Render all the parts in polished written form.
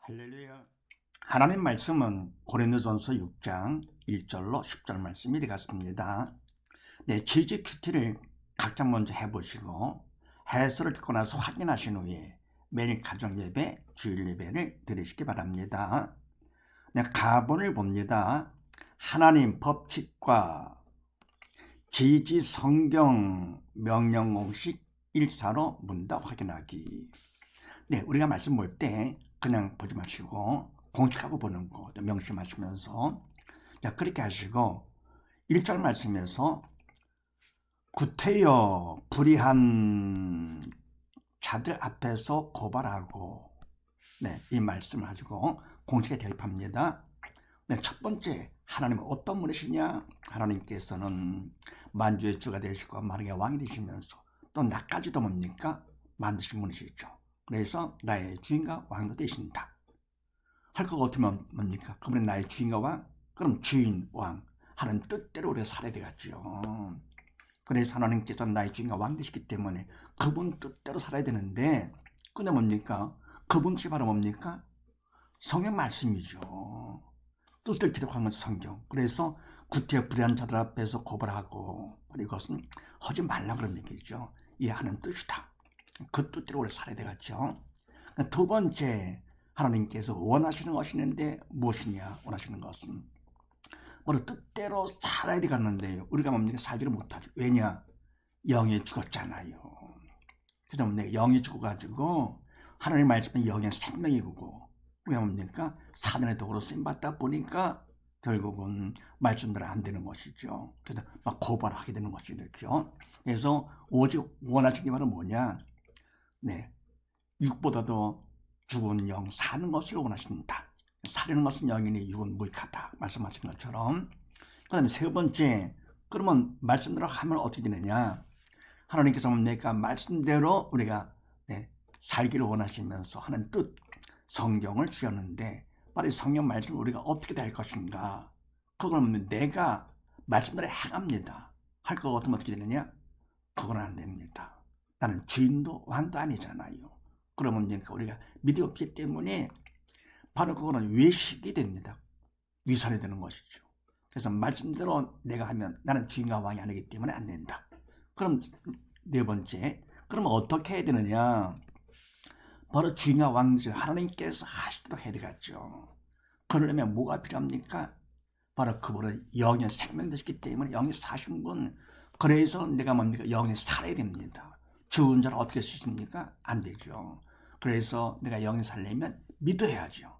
할렐루야. 하나님 말씀은 고린도전서 6장 1절로 10절 말씀이 되겠습니다. 네, 지지 큐티를 각자 먼저 해보시고 해설을 듣고 나서 확인하신 후에 매일 가정 예배, 주일 예배를 드리시기 바랍니다. 네, 가본을 봅니다. 하나님 법칙과 지지 성경 명령 공식 1사로 문답 확인하기. 네, 우리가 말씀 볼 때 그냥 보지 마시고 공식하고 보는 거 명심하시면서, 자, 그렇게 하시고 1절 말씀에서 구태여 불의한 자들 앞에서 고발하고, 네, 이 말씀을 가지고 공식에 대입합니다. 네, 첫 번째, 하나님은 어떤 분이시냐? 하나님께서는 만주의 주가 되시고 만왕의 왕이 되시면서 또 나까지도 뭡니까? 만드신 분이시죠. 그래서 나의 주인과 왕도 되신다. 할 것 같으면 뭡니까? 그분이 나의 주인과 왕? 그럼 주인, 왕 하는 뜻대로 우리가 살아야 되겠죠. 그래서 하나님께서 나의 주인과 왕 되시기 때문에 그분 뜻대로 살아야 되는데, 근데 뭡니까? 그분 뜻이 바로 뭡니까? 성경 말씀이죠. 뜻을 기록한 건 성경. 그래서 구태 불의한 자들 앞에서 고발하고, 이것은 하지 말라 그런 얘기죠. 이해하는 뜻이다. 그 뜻대로 우리 살아야 되겠죠. 두 번째, 하나님께서 원하시는 것이 있는데 무엇이냐? 원하시는 것은 바로 뜻대로 살아야 되겠는데 우리가 뭡니까? 살지를 못하죠. 왜냐? 영이 죽었잖아요. 그래서 내가 영이 죽어가지고 하나님 말씀은 영의 생명이고, 우리가 뭡니까? 사단의 도구로 쓰임받다 보니까 결국은 말씀대로 안 되는 것이죠. 그래서 막 고발하게 되는 것이죠. 그래서 오직 원하시는 게 바로 뭐냐? 네, 육보다도 죽은 영 사는 것을 원하신다. 사는 것은 영이니 육은 무익하다 말씀하신 것처럼. 그 다음에 세 번째, 그러면 말씀대로 하면 어떻게 되느냐? 하나님께서 내가 말씀대로 우리가 살기를 원하시면서 하는 뜻, 성경을 주셨는데, 바로 성경 말씀을 우리가 어떻게 될 것인가? 그건 내가 말씀대로 행합니다. 할 것 같으면 어떻게 되느냐? 그건 안 됩니다. 나는 주인도 왕도 아니잖아요. 그러면 우리가 믿음이 없기 때문에 바로 그거는 외식이 됩니다. 위선이 되는 것이죠. 그래서 말씀대로 내가 하면 나는 주인과 왕이 아니기 때문에 안 된다. 그럼 네 번째, 그럼 어떻게 해야 되느냐? 바로 주인과 왕들 하나님께서 하시도록 해야 되겠죠. 그러려면 뭐가 필요합니까? 바로 그분은 영의 생명 되시기 때문에 영이 사신 분. 그래서 내가 뭡니까? 영이 살아야 됩니다. 죽은 자를 어떻게 쓰십니까? 안 되죠. 그래서 내가 영이 살려면 믿어야죠.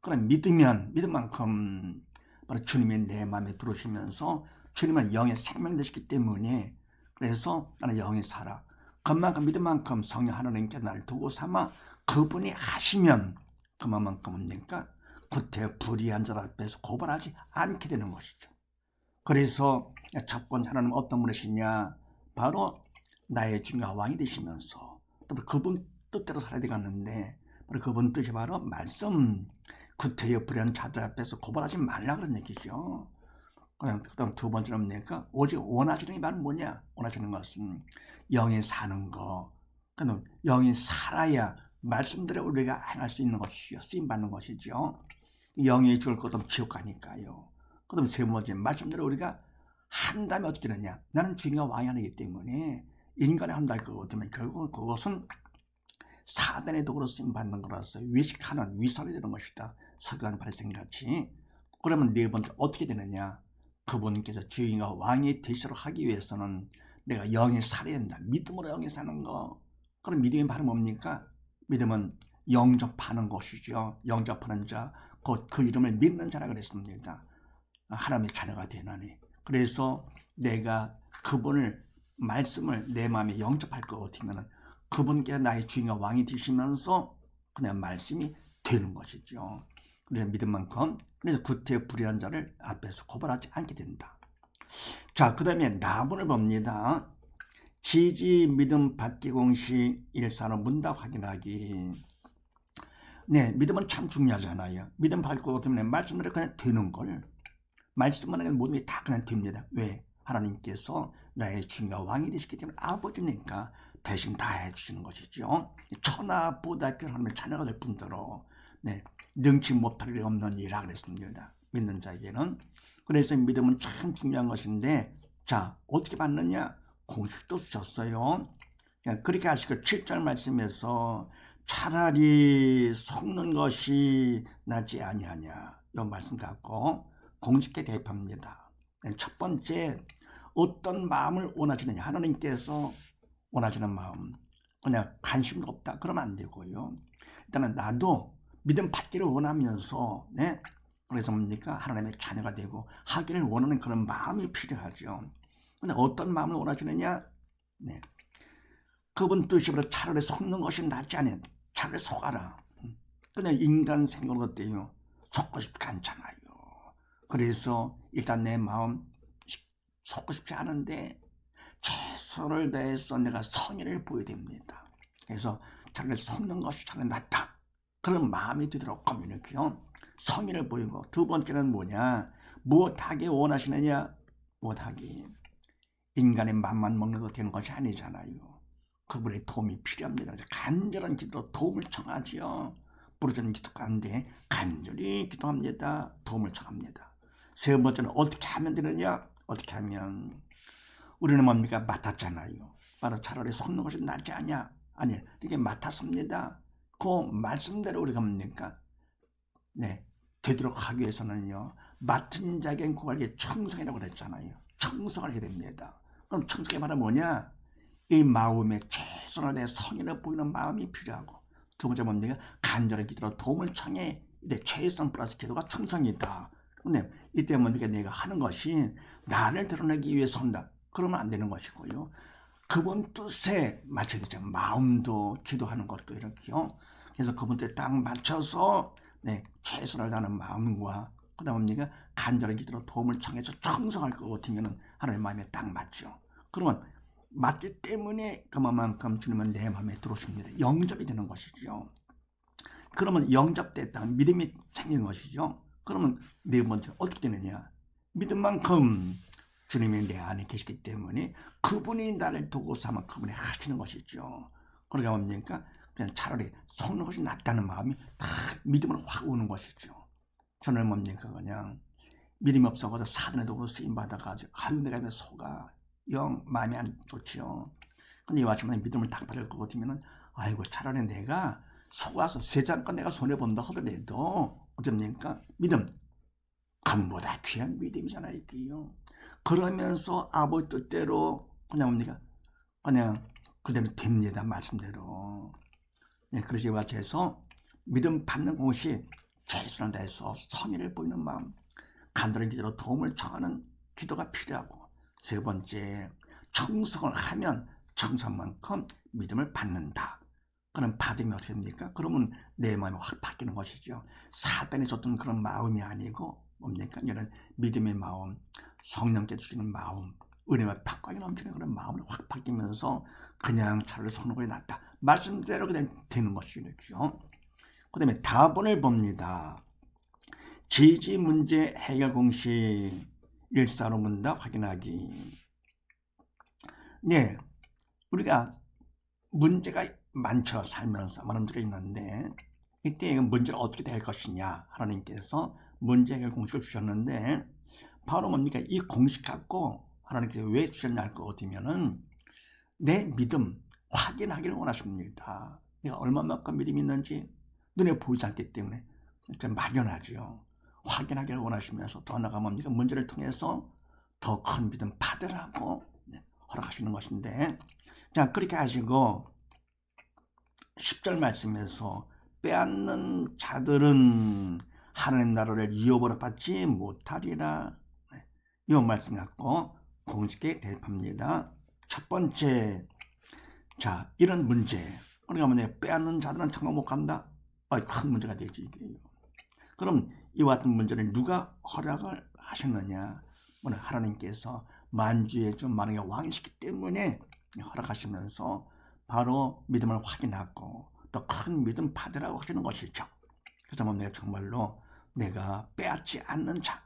그럼 믿으면 믿은 만큼 바로 주님이 내 마음에 들어오시면서 주님은 영의 생명 되시기 때문에, 그래서 나는 영이 살아. 그만큼 믿은 만큼 성령 하나님께 나를 두고 삼아 그분이 하시면 그만큼 뭡니까? 구태 불의한 자 앞에서 고발하지 않게 되는 것이죠. 그래서 첫 번째 하나님 어떤 분이시냐? 바로 나의 주인과 왕이 되시면서 또 그분 뜻대로 살아야 되겠는데, 바로 그분 뜻이 바로 말씀, 구태여 불의한 자들 앞에서 고발하지 말라 그런 얘기죠. 그다음 두 번째는 뭡니까? 오직 원하시는 게 바로 뭐냐? 원하시는 것은 영이 사는 거. 그러니까 영이 살아야 말씀대로 우리가 행할 수 있는 것이요, 쓰임 받는 것이죠. 영이 죽을 것 없으면 지옥 가니까요. 그다음 세 번째, 말씀대로 우리가 한다면 어떻게 되느냐? 나는 주인과 왕이 아니기 때문에 인간이 한다 할 것 같으면 결국 그것은 사단의 도구로 쓰임 받는 거라서 외식하는 위선이 되는 것이다. 서기관 발생같이. 그러면 네 번째 어떻게 되느냐? 그분께서 주인과 왕이 되시도록 하기 위해서는 내가 영이 살아야 된다. 믿음으로 영이 사는 거. 그럼 믿음이 바로 뭡니까? 믿음은 영접하는 것이죠. 영접하는 자, 곧 그 이름을 믿는 자라 그랬습니다. 하나님의 자녀가 되나니. 그래서 내가 그분을, 말씀을 내 마음에 영접할 것 같으면 그분께 나의 주인과 왕이 되시면서 그냥 말씀이 되는 것이죠. 그래서 믿은 만큼, 그래서 구태 불의한 자를 앞에서 고발하지 않게 된다. 자, 그 다음에 나본을 봅니다. 지지 믿음 받기 공식 1사로 문답 확인하기. 네, 믿음은 참 중요하잖아요. 믿음 받을 것 같으면 말씀대로 그냥 되는 걸. 말씀만 하면 모든 게 다 그냥 됩니다. 왜? 하나님께서 나의 주인과 왕이 되시기 때문에 아버지니까 대신 다 해주시는 것이죠. 천하보다 하나님의 자녀가 될 뿐더러, 네, 능치 못할 일 없는 이라 그랬습니다. 믿는 자에게는. 그래서 믿음은 참 중요한 것인데, 자, 어떻게 받느냐? 공식도 주셨어요. 그렇게 하시고 7절 말씀에서 차라리 속는 것이 낫지 아니하냐, 이 말씀 갖고 공식에 대입합니다. 첫 번째, 어떤 마음을 원하시느냐. 하나님께서 원하시는 마음, 그냥 관심도 없다 그러면 안 되고요. 일단은 나도 믿음 받기를 원하면서, 네, 그래서 뭡니까? 하나님의 자녀가 되고 하기를 원하는 그런 마음이 필요하죠. 근데 어떤 마음을 원하시느냐? 네, 그분 뜻이므로 차라리 속는 것이 낫지 않냐. 차라리 속아라. 그냥 인간 생각은 어때요? 속고 싶지 않잖아요. 그래서 일단 내 마음 속고 싶지 않은데 최선을 다해서 내가 성의를 보여야 됩니다. 그래서 차라리 속는 것이 차라리 낫다. 그런 마음이 들도록 고민을요. 성의를 보이고, 두 번째는 뭐냐? 무엇하기 원하시느냐? 무엇하기. 인간의 맘만 먹는 거 되는 것이 아니잖아요. 그분의 도움이 필요합니다. 간절한 기도로 도움을 청하지요. 부르짖는 기도가 안 돼. 간절히 기도합니다. 도움을 청합니다. 세 번째는 어떻게 하면 되느냐? 어떻게 하면, 우리는 뭡니까? 맡았잖아요. 바로 차라리 속는 것이 낫지 않냐? 아니, 이게 맡았습니다. 그 말씀대로 우리가 뭡니까? 네, 되도록 하기 위해서는요, 맡은 자에겐 구하기 청성이라고 그랬잖아요. 청성을 해야 됩니다. 그럼 청성이 바로 뭐냐? 이 마음에 최선을 다해 성의를 보이는 마음이 필요하고, 두 번째 뭡니까? 간절한 기도로 도움을 청해. 이때 최선 플러스 기도가 청성이다. 근데 이때 뭡니까? 내가 하는 것이 나를 드러내기 위해서 한다. 그러면 안 되는 것이고요. 그분 뜻에 맞춰야 되죠. 마음도 기도하는 것도 이렇게요. 그래서 그분 뜻에 딱 맞춰서, 네, 최선을 다하는 마음과 그다음 뭡니까? 간절한 기도로 도움을 청해서 청성할 것 같으면은 하나님의 마음에 딱 맞죠. 그러면 맞기 때문에 그만큼 주님은 내 마음에 들어오십니다. 영접이 되는 것이죠. 그러면 영접됐다, 믿음이 생긴 것이죠. 그러면 네 번째 어떻게 되느냐? 믿은 만큼 주님이 내 안에 계시기 때문에 그분이 나를 도구 삼아 그분이 하시는 것이죠. 그러니까 뭡니까? 그냥 차라리 속는 것이 낫다는 마음이 딱 믿음으로 확 오는 것이죠. 저는 뭡니까? 그냥 믿음이 없어가지고 사단의 도구로 쓰임받아가지고, 아유, 내가 왜 속아? 영 마음이 안 좋지요. 근데 이 아침에 믿음을 딱 받을 것 같으면은, 아이고, 차라리 내가 속아서 세상과 내가 손해본다 하더라도 어쩝니까? 믿음, 금보다 귀한 믿음이잖아요, 이게요. 그러면서 아버지 뜻대로 그냥 뭡니까? 그냥 그대로 됩니다, 말씀대로. 네, 그러지 이와 같이 해서 믿음 받는 곳이 최선을 다해서 성의를 보이는 마음, 간절한 기도로 도움을 청하는 기도가 필요하고, 세 번째, 청성을 하면 청성만큼 믿음을 받는다. 그럼 받으면 어떻게 됩니까? 그러면 내 마음이 확 바뀌는 것이죠. 사단이 줬던 그런 마음이 아니고 뭡니까? 이런 믿음의 마음, 성령께 주시는 마음, 은혜와 평강이 넘치는 그런 마음으로 확 바뀌면서 그냥 차라리 속는 것이 낫다. 말씀대로 그냥 되는 것이죠. 그 다음에 답을 봅니다. 지지 문제 해결 공식 일사로 문답 확인하기. 네, 우리가 문제가 많죠. 살면서 많은 문제가 있는데, 이때 문제가 어떻게 될 것이냐, 하나님께서 문제 해결 공식을 주셨는데, 바로 뭡니까? 이 공식 갖고 하나님께서 왜 주셨냐 할 것 같으면은 내 믿음 확인하기를 원하십니다. 내가 얼마만큼 믿음이 있는지 눈에 보이지 않기 때문에 좀 막연하죠. 확인하기를 원하시면서 더 나아가면 문제를 통해서 더 큰 믿음 받으라고 허락하시는 것인데, 자, 그렇게 하시고 10절 말씀에서 빼앗는 자들은 하나님 나라를 이어버려 받지 못하리라. 이 말씀 갖고 공식에 대입합니다. 첫 번째, 자, 이런 문제, 그러니까 빼앗는 자들은 천국 못 간다. 큰 문제가 되지 이게요. 그럼 이와 같은 문제를 누가 허락을 하셨느냐? 오늘 하나님께서 만주의 주 만왕의 왕이시기 때문에 허락하시면서 바로 믿음을 확인하고 또 큰 믿음 받으라고 하시는 것이죠. 그래서 내가 정말로 내가 빼앗지 않는 자,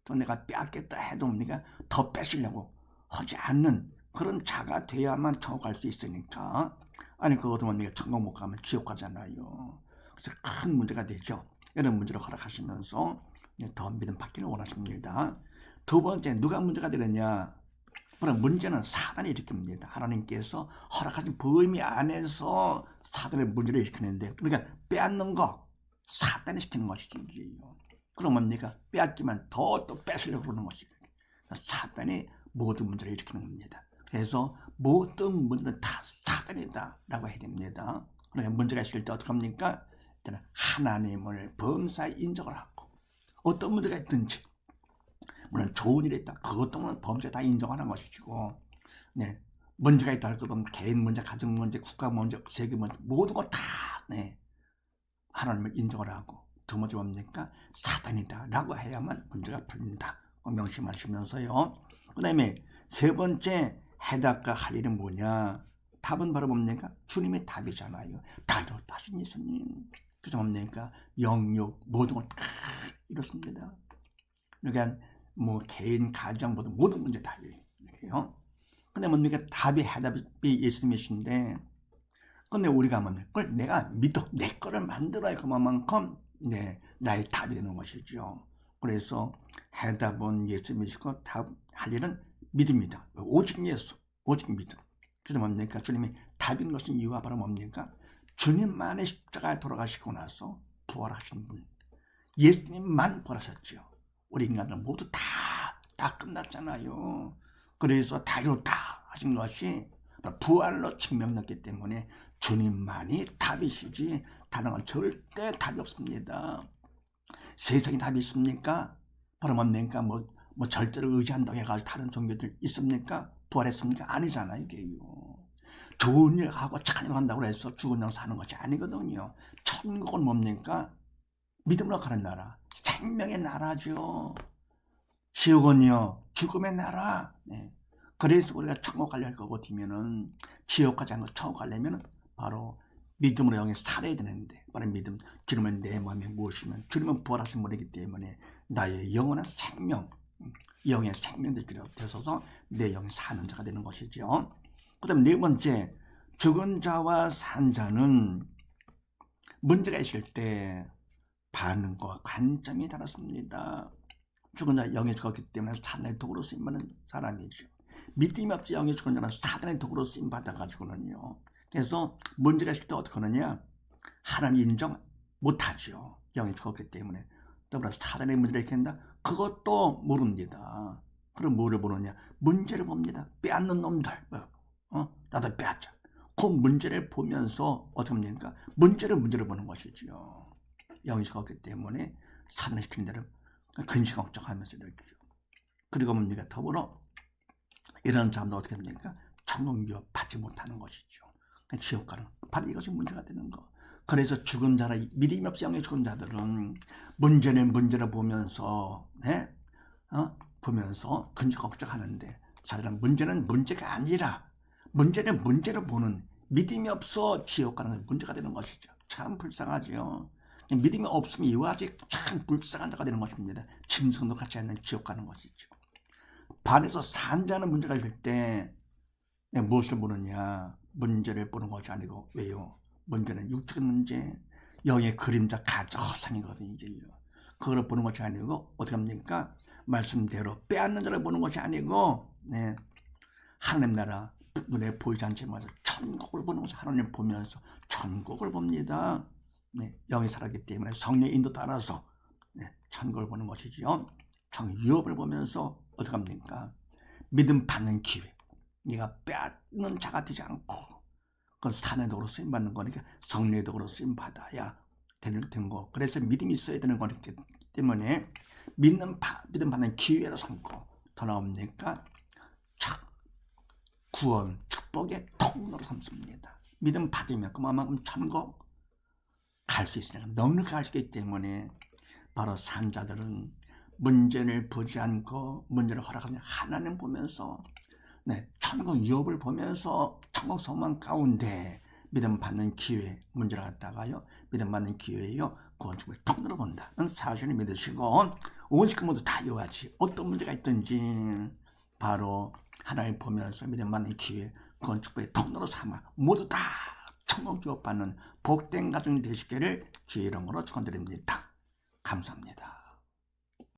또 내가 빼앗겠다 해도 뭡니까? 더 뺏으려고 하지 않는 그런 자가 돼야만 천국 갈 수 있으니까. 아니, 그것도 뭡니까? 천국 못 가면 지옥 가잖아요. 그래서 큰 문제가 되죠. 이런 문제를 허락하시면서 더 믿음 받기를 원하십니다. 두 번째, 누가 문제가 되느냐? 그럼 문제는 사단이 일으킵니다. 하나님께서 허락하신 범위 안에서 사단의 문제를 일으키는데, 그러니까 빼앗는 거 사단이 시키는 것이죠. 그러면 뭡니까? 빼앗기만 더 또 뺏으려고 그러는 것이죠. 사단이 모든 문제를 일으키는 겁니다. 그래서 모든 문제는 다 사단이다 라고 해야 됩니다. 그러니까 문제가 있을 때 어떻게 합니까? 일단 하나님을 범사에 인정을 하고, 어떤 문제가 있든지, 물론 좋은 일이 있다, 그것 또는 범사에 다 인정하는 것이고, 네, 문제가 있다 할 것 없는 개인 문제, 가정 문제, 국가 문제, 세계 문제, 모든 것 다 하나님을 인정을 하고, 두 번째 뭡니까? 사단이다 라고 해야만 문제가 풀린다 명심하시면서요. 그 다음에 세 번째, 해답과 할 일은 뭐냐? 답은 바로 뭡니까? 주님의 답이잖아요. 다이루다신 예수님. 그래서 뭡니까? 영육 모든 걸 다 이렇습니다. 그러니까 뭐 개인, 가정 모든 문제 다 이래요. 근데 뭡니까? 답이 해답이 예수님이신데, 근데 우리가 뭡니까? 그걸 내가 믿어, 내 거를 만들어야 그만큼 나의 답이 되는 것이죠. 그래서 해답은 예수님이시고 답할 일은 믿음이다. 오직 예수, 오직 믿음. 그래서 뭡니까? 주님이 답인 것은 이유가 바로 뭡니까? 주님만의 십자가에 돌아가시고 나서 부활하신 분, 예수님만 부활하셨죠. 우리 인간들 모두 다 끝났잖아요. 그래서 다 이루었다 하신 것이 부활로 증명됐기 때문에 주님만이 답이시지 다른 건 절대 답이 없습니다. 세상에 답이 있습니까? 바로 뭡니까? 뭐 절대로 의지한다고 해가지고 다른 종교들 있습니까? 부활했습니까? 아니잖아요. 이게요. 좋은 일 하고 착한 일 한다고 해서 죽은 영 사는 것이 아니거든요. 천국은 뭡니까? 믿음으로 가는 나라, 생명의 나라죠. 지옥은요, 죽음의 나라. 그래서 우리가 천국 가려 할 거고, 뒤면은 지옥 가지 않고 천국 가려면 바로 믿음으로 영에 살아야 되는데, 바로 믿음. 주님은 내 마음에 무엇이면 주님은 부활하신 분이기 때문에 나의 영원한 생명, 영의 생명들이 되어서 내 영에 사는 자가 되는 것이죠. 그 다음 네 번째, 죽은 자와 산 자는 문제가 있을 때 반응과 관점이 다릅니다. 죽은 자 영이 죽었기 때문에 사단의 도구로 쓰임받는 사람이죠. 믿음이 없이 영이 죽은 자는 사단의 도구로 쓰임받아가지고는요. 그래서 문제가 있을 때 어떻게 하느냐? 하나님 인정 못하죠. 영이 죽었기 때문에. 더불어 사단의 문제를 일으킨다? 그것도 모릅니다. 그럼 뭐를 보느냐? 문제를 봅니다. 빼앗는 놈들. 나도 빼앗자. 그 문제를 보면서 어떻게 합니까? 문제를 보는 것이죠. 영이 죽었기 때문에 사단을 시키는 대로 근심 걱정하면서 이렇게요. 그리고 뭡니까? 더불어 이런 사람들 어떻게 합니까? 천국 유업 받지 못하는 것이죠. 지옥 가는 바로 이것이 문제가 되는 거. 그래서 죽은 자라 믿음이 없이 영에 죽은 자들은 문제를 보면서 보면서 근심 걱정하는데, 사실은 문제는 문제가 아니라 문제를 보는 믿음이 없어 지옥 가는 문제가 되는 것이죠. 참 불쌍하죠. 믿음이 없으면 이와 같이 참 불쌍한 자가 되는 것입니다. 짐승도 같지 않는 지옥 가는 것이죠. 반에서 산 자는 문제가 있을 때 무엇을 보느냐? 문제를 보는 것이 아니고, 왜요? 문제는 육적인 문제, 영의 그림자 가짜 허상이거든요. 그걸 보는 것이 아니고 어떻게 합니까? 말씀대로 빼앗는 자를 보는 것이 아니고 하나님 나라 눈에 보이지 않지만 천국을 보는 것이, 하나님 보면서 천국을 봅니다. 영이 살았기 때문에 성령의 인도 따라서 천국을 보는 것이지요. 유업을 보면서 어떻게 합니까? 믿음 받는 기회, 네가 빼앗는 자가 되지 않고, 그건 산의 도로 쓰임받는 거니까 성령의 도로 쓰임받아야 되는 거. 그래서 믿음이 있어야 되는 거기 때문에 믿음 받는 기회로 삼고, 더 나옵니까? 구원, 축복의 통로로 삼습니다. 믿음 받으면 그만큼 천국 갈 수 있으니까, 넉넉히 갈 수 있기 때문에 바로 산자들은 문제를 보지 않고 문제를 허락하면 하나님 보면서 천국 유업을 보면서 천국 소망 가운데 믿음 받는 기회, 문제를 갖다가요 믿음 받는 기회예요 구원 축복의 통로로 본다는 사실을 믿으시고, 온 식구 모두 다 이어가지 어떤 문제가 있든지 바로 하나님 보면서 믿음 받는 기회, 구원 축복의 통로로 삼아 모두 다 천국 유업 받는 복된 가정이 되시기를 주의 이름으로 축원드립니다. 감사합니다.